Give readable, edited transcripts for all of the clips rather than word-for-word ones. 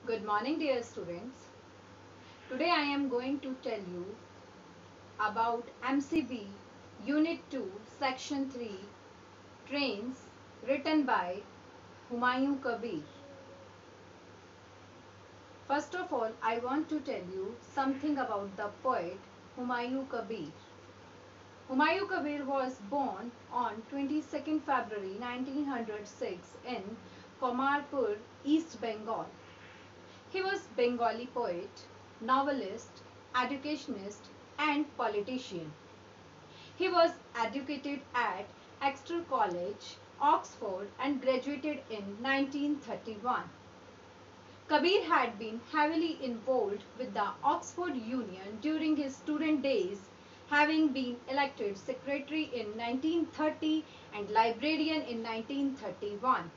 Good morning, dear students. Today I am going to tell you about MCB Unit-2 Section 3 Trains, written by Humayun Kabir. First of all, I want to tell you something about the poet Humayun Kabir. Humayun Kabir was born on 22nd February 1906 in Komarpur, East Bengal. He was Bengali poet, novelist, educationist and politician. He was educated at Exeter College, Oxford and graduated in 1931. Kabir had been heavily involved with the Oxford Union during his student days, having been elected secretary in 1930 and librarian in 1931.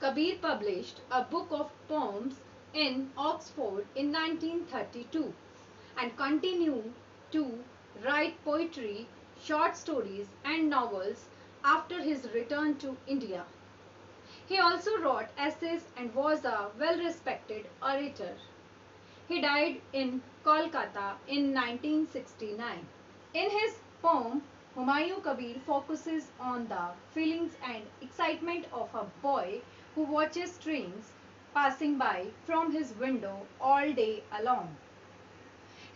Kabir published a book of poems in Oxford in 1932 and continued to write poetry, short stories and novels after his return to India. He also wrote essays and was a well-respected orator. He died in Kolkata in 1969. In his poem, Humayun Kabir focuses on the feelings and excitement of a boy who watches trains passing by from his window all day long.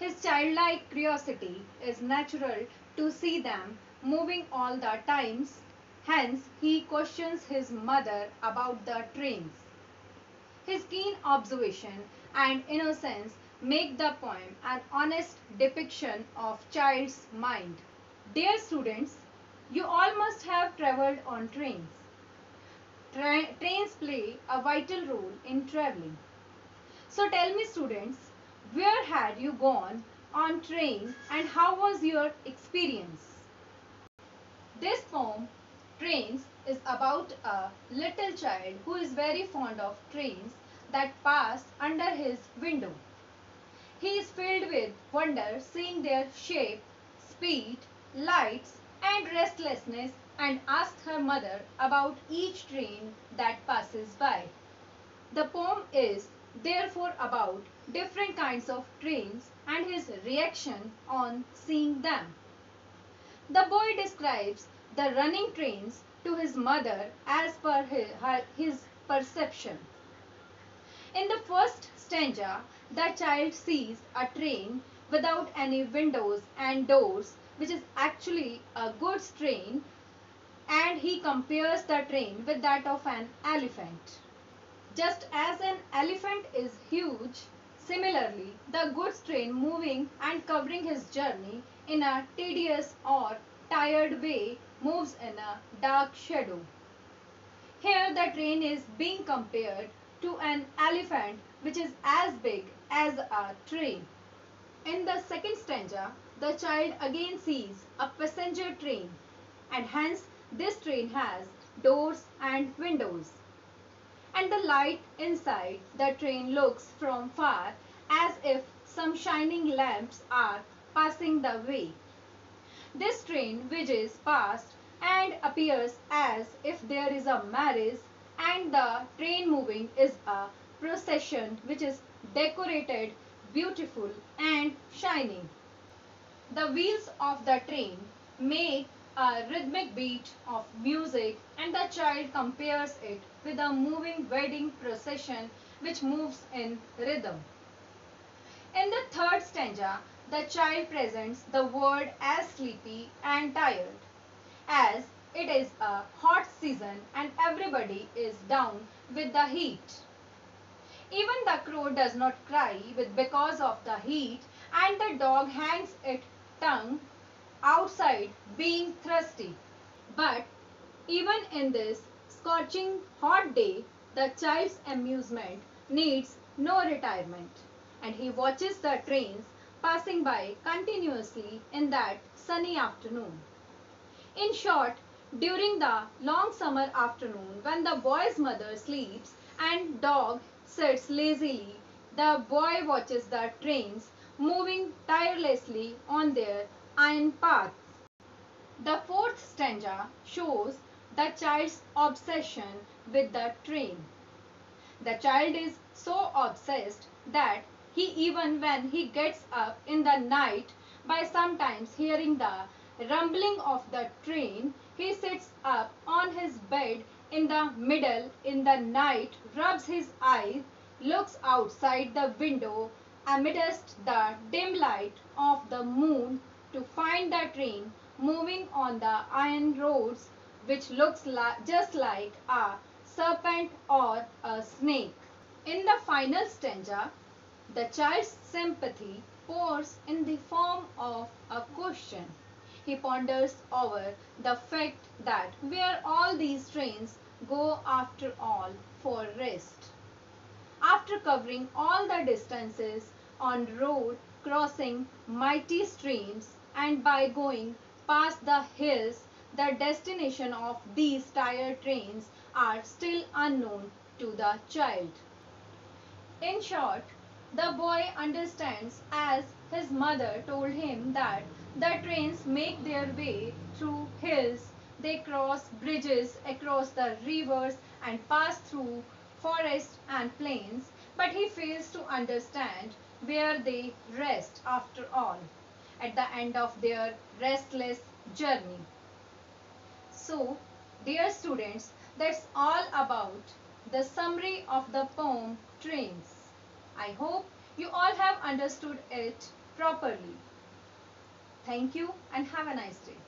His childlike curiosity is natural to see them moving all the times, hence he questions his mother about the trains. His keen observation and innocence make the poem an honest depiction of child's mind. Dear students, you all must have travelled on trains. Trains play a vital role in travelling. So tell me students, where had you gone on train and how was your experience? This poem, Trains, is about a little child who is very fond of trains that pass under his window. He is filled with wonder seeing their shape, speed, lights and restlessness and asks her mother about each train that passes by. The poem is therefore about different kinds of trains and his reaction on seeing them. The boy describes the running trains to his mother as per his perception. In the first stanza, the child sees a train without any windows and doors, which is actually a goods train, and he compares the train with that of an elephant. Just as an elephant is huge, similarly, the goods train moving and covering his journey in a tedious or tired way moves in a dark shadow. Here the train is being compared to an elephant which is as big as a train. In the second stanza, the child again sees a passenger train and hence this train has doors and windows. And the light inside the train looks from far as if some shining lamps are passing the way. This train whizzes past and appears as if there is a marriage and the train moving is a procession which is decorated, beautiful and shining. The wheels of the train make a rhythmic beat of music and the child compares it with a moving wedding procession which moves in rhythm. In the third stanza, the child presents the world as sleepy and tired, as it is a hot season and everybody is down with the heat. Even the crow does not cry because of the heat and the dog hangs its tongue outside being thirsty. But even in this scorching hot day, the child's amusement needs no retirement and he watches the trains passing by continuously in that sunny afternoon. In short, during the long summer afternoon when the boy's mother sleeps and dog sits lazily, the boy watches the trains moving tirelessly on their iron paths. The fourth stanza shows the child's obsession with the train. The child is so obsessed that he, even when he gets up in the night by sometimes hearing the rumbling of the train, he sits up on his bed in the middle in the night, rubs his eyes, looks outside the window amidst the dim light of the moon to find the train moving on the iron roads, which looks just like a serpent or a snake. In the final stanza, the child's sympathy pours in the form of a question. He ponders over the fact that where all these trains go after all for rest. After covering all the distances on road, crossing mighty streams, and by going past the hills, the destination of these tired trains are still unknown to the child. In short, the boy understands as his mother told him that the trains make their way through hills, they cross bridges across the rivers and pass through forests and plains, but he fails to understand where they rest after all, at the end of their restless journey. So, dear students, that's all about the summary of the poem Trains. I hope you all have understood it properly. Thank you and have a nice day.